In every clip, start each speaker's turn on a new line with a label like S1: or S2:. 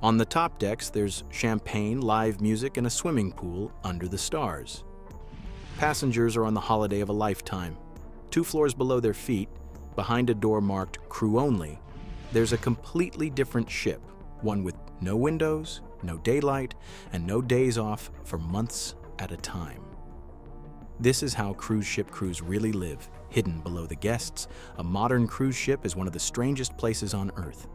S1: On the top decks, there's champagne, live music, and a swimming pool under the stars. Passengers are on the holiday of a lifetime. 2 floors below their feet, behind a door marked Crew Only, there's a completely different ship, one with no windows, no daylight, and no days off for months at a time. This is how cruise ship crews really live, hidden below the guests. A modern cruise ship is one of the strangest places on Earth.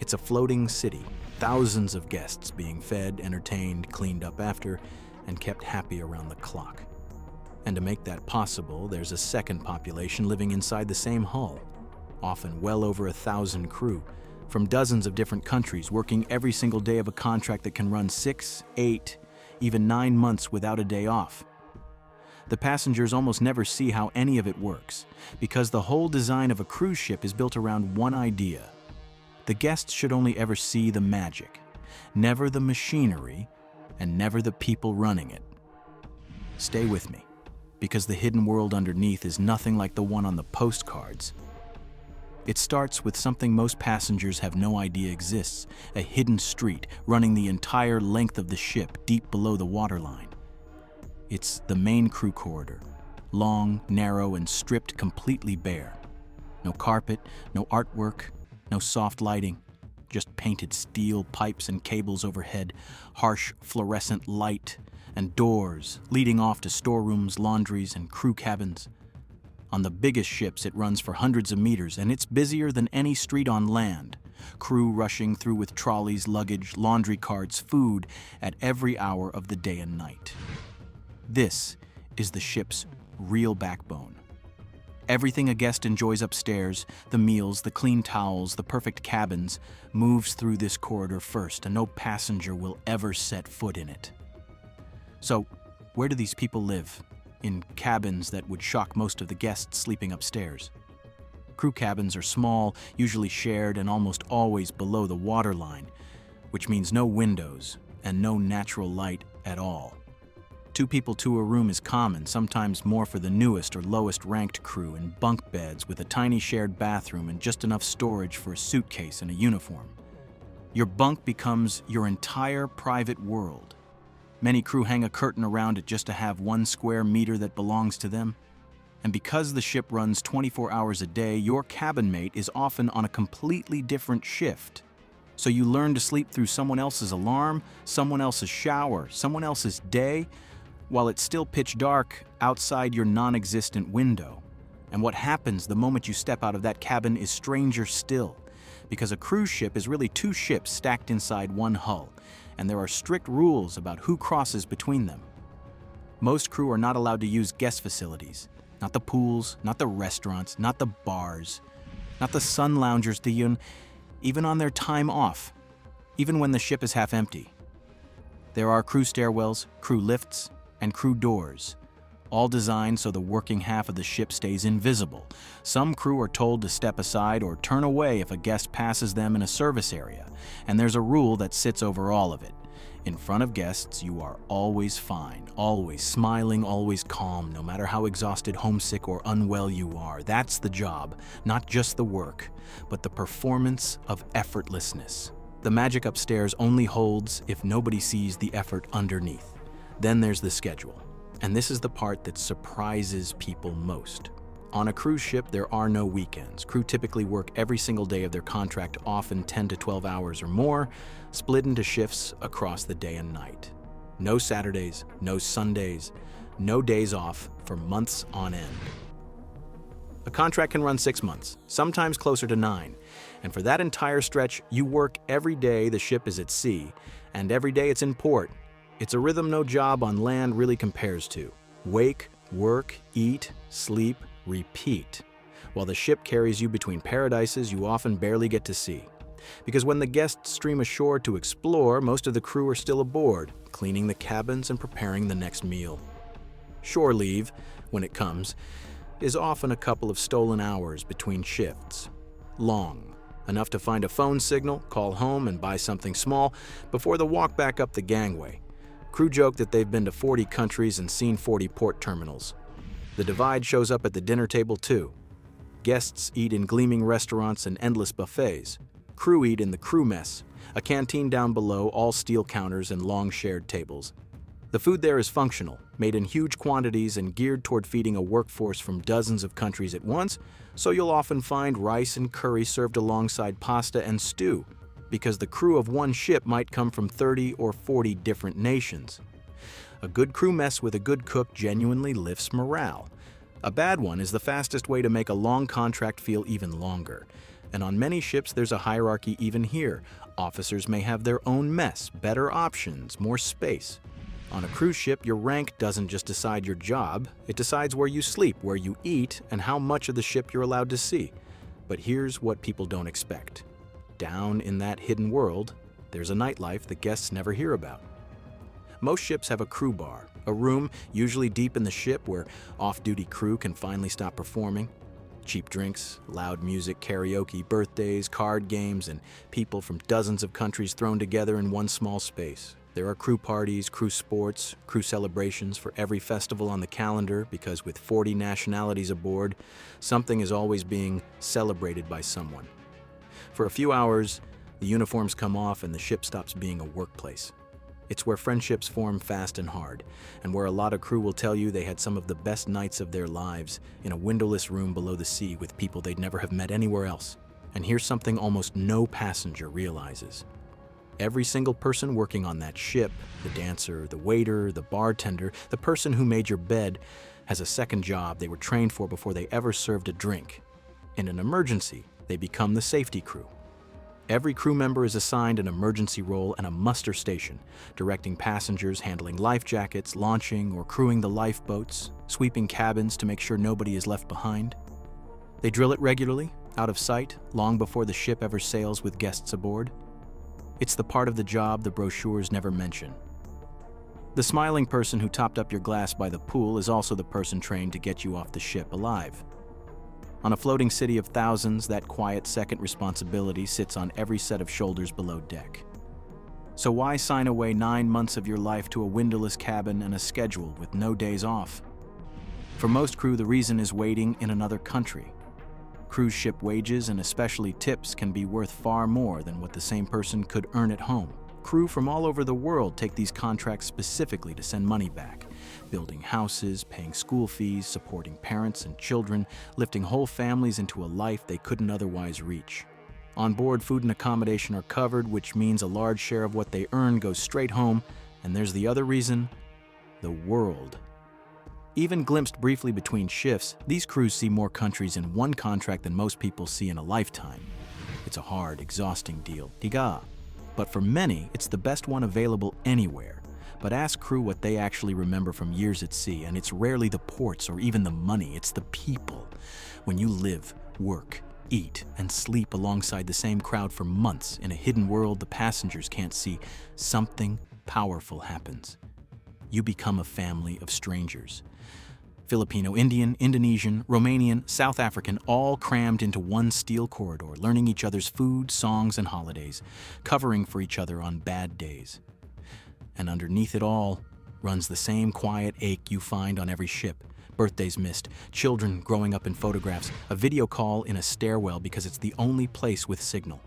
S1: It's a floating city, thousands of guests being fed, entertained, cleaned up after, and kept happy around the clock. And to make that possible, there's a second population living inside the same hull, often well over 1,000 crew, from dozens of different countries, working every single day of a contract that can run 6, 8, even 9 months without a day off. The passengers almost never see how any of it works, because the whole design of a cruise ship is built around one idea. The guests should only ever see the magic, never the machinery, and never the people running it. Stay with me, because the hidden world underneath is nothing like the one on the postcards. It starts with something most passengers have no idea exists, a hidden street running the entire length of the ship deep below the waterline. It's the main crew corridor, long, narrow, and stripped completely bare. No carpet, no artwork, no soft lighting, just painted steel pipes and cables overhead, harsh fluorescent light, and doors leading off to storerooms, laundries, and crew cabins. On the biggest ships, it runs for hundreds of meters, and it's busier than any street on land. Crew rushing through with trolleys, luggage, laundry carts, food at every hour of the day and night. This is the ship's real backbone. Everything a guest enjoys upstairs, the meals, the clean towels, the perfect cabins, moves through this corridor first, and no passenger will ever set foot in it. So, where do these people live? In cabins that would shock most of the guests sleeping upstairs. Crew cabins are small, usually shared, and almost always below the waterline, which means no windows and no natural light at all. 2 people to a room is common, sometimes more for the newest or lowest ranked crew, in bunk beds with a tiny shared bathroom and just enough storage for a suitcase and a uniform. Your bunk becomes your entire private world. Many crew hang a curtain around it just to have 1 square meter that belongs to them. And because the ship runs 24 hours a day, your cabin mate is often on a completely different shift. So you learn to sleep through someone else's alarm, someone else's shower, someone else's day, while it's still pitch dark outside your non-existent window. And what happens the moment you step out of that cabin is stranger still, because a cruise ship is really 2 ships stacked inside one hull, and there are strict rules about who crosses between them. Most crew are not allowed to use guest facilities, not the pools, not the restaurants, not the bars, not the sun loungers even on their time off, even when the ship is half empty. There are crew stairwells, crew lifts, and crew doors, all designed so the working half of the ship stays invisible. Some crew are told to step aside or turn away if a guest passes them in a service area, and there's a rule that sits over all of it. In front of guests, you are always fine, always smiling, always calm, no matter how exhausted, homesick, or unwell you are. That's the job, not just the work, but the performance of effortlessness. The magic upstairs only holds if nobody sees the effort underneath. Then there's the schedule. And this is the part that surprises people most. On a cruise ship, there are no weekends. Crew typically work every single day of their contract, often 10 to 12 hours or more, split into shifts across the day and night. No Saturdays, no Sundays, no days off for months on end. A contract can run 6 months, sometimes closer to 9. And for that entire stretch, you work every day the ship is at sea, and every day it's in port. It's a rhythm no job on land really compares to. Wake, work, eat, sleep, repeat. While the ship carries you between paradises you often barely get to see. Because when the guests stream ashore to explore, most of the crew are still aboard, cleaning the cabins and preparing the next meal. Shore leave, when it comes, is often a couple of stolen hours between shifts. Long, enough to find a phone signal, call home, and buy something small before the walk back up the gangway. Crew joke that they've been to 40 countries and seen 40 port terminals. The divide shows up at the dinner table too. Guests eat in gleaming restaurants and endless buffets. Crew eat in the crew mess, a canteen down below, all steel counters and long shared tables. The food there is functional, made in huge quantities and geared toward feeding a workforce from dozens of countries at once, so you'll often find rice and curry served alongside pasta and stew, because the crew of one ship might come from 30 or 40 different nations. A good crew mess with a good cook genuinely lifts morale. A bad one is the fastest way to make a long contract feel even longer. And on many ships, there's a hierarchy even here. Officers may have their own mess, better options, more space. On a cruise ship, your rank doesn't just decide your job, it decides where you sleep, where you eat, and how much of the ship you're allowed to see. But here's what people don't expect. Down in that hidden world, there's a nightlife the guests never hear about. Most ships have a crew bar, a room usually deep in the ship where off-duty crew can finally stop performing. Cheap drinks, loud music, karaoke, birthdays, card games, and people from dozens of countries thrown together in one small space. There are crew parties, crew sports, crew celebrations for every festival on the calendar because with 40 nationalities aboard, something is always being celebrated by someone. For a few hours, the uniforms come off and the ship stops being a workplace. It's where friendships form fast and hard, and where a lot of crew will tell you they had some of the best nights of their lives in a windowless room below the sea with people they'd never have met anywhere else. And here's something almost no passenger realizes. Every single person working on that ship, the dancer, the waiter, the bartender, the person who made your bed, has a second job they were trained for before they ever served a drink. In an emergency, they become the safety crew. Every crew member is assigned an emergency role and a muster station, directing passengers, handling life jackets, launching or crewing the lifeboats, sweeping cabins to make sure nobody is left behind. They drill it regularly, out of sight, long before the ship ever sails with guests aboard. It's the part of the job the brochures never mention. The smiling person who topped up your glass by the pool is also the person trained to get you off the ship alive. On a floating city of thousands, that quiet second responsibility sits on every set of shoulders below deck. So why sign away 9 months of your life to a windowless cabin and a schedule with no days off? For most crew, the reason is waiting in another country. Cruise ship wages, and especially tips, can be worth far more than what the same person could earn at home. Crew from all over the world take these contracts specifically to send money back, building houses, paying school fees, supporting parents and children, lifting whole families into a life they couldn't otherwise reach. On board, food and accommodation are covered, which means a large share of what they earn goes straight home, and there's the other reason: the world. Even glimpsed briefly between shifts, these crews see more countries in one contract than most people see in a lifetime. It's a hard, exhausting deal. Diga. But for many, it's the best one available anywhere. But ask crew what they actually remember from years at sea, and it's rarely the ports or even the money, it's the people. When you live, work, eat, and sleep alongside the same crowd for months in a hidden world the passengers can't see, something powerful happens. You become a family of strangers. Filipino, Indian, Indonesian, Romanian, South African, all crammed into one steel corridor, learning each other's food, songs, and holidays, covering for each other on bad days. And underneath it all runs the same quiet ache you find on every ship. Birthdays missed, children growing up in photographs, a video call in a stairwell because it's the only place with signal.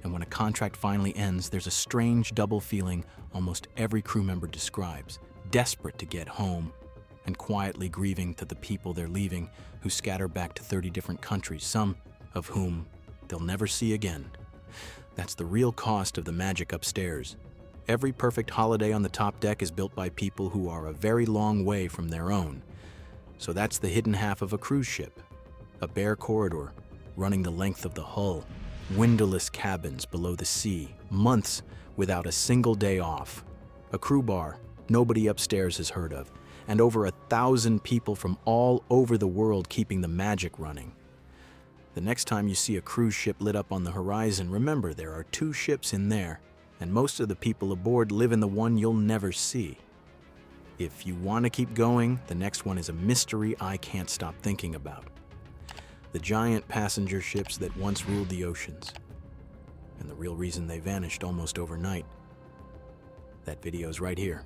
S1: And when a contract finally ends, there's a strange double feeling almost every crew member describes, desperate to get home, and quietly grieving to the people they're leaving who scatter back to 30 different countries, some of whom they'll never see again. That's the real cost of the magic upstairs. Every perfect holiday on the top deck is built by people who are a very long way from their own. So that's the hidden half of a cruise ship. A bare corridor running the length of the hull, windowless cabins below the sea, months without a single day off, a crew bar nobody upstairs has heard of, and over 1,000 people from all over the world keeping the magic running. The next time you see a cruise ship lit up on the horizon, remember there are 2 ships in there, and most of the people aboard live in the one you'll never see. If you want to keep going, the next one is a mystery I can't stop thinking about. The giant passenger ships that once ruled the oceans, and the real reason they vanished almost overnight. That video's right here.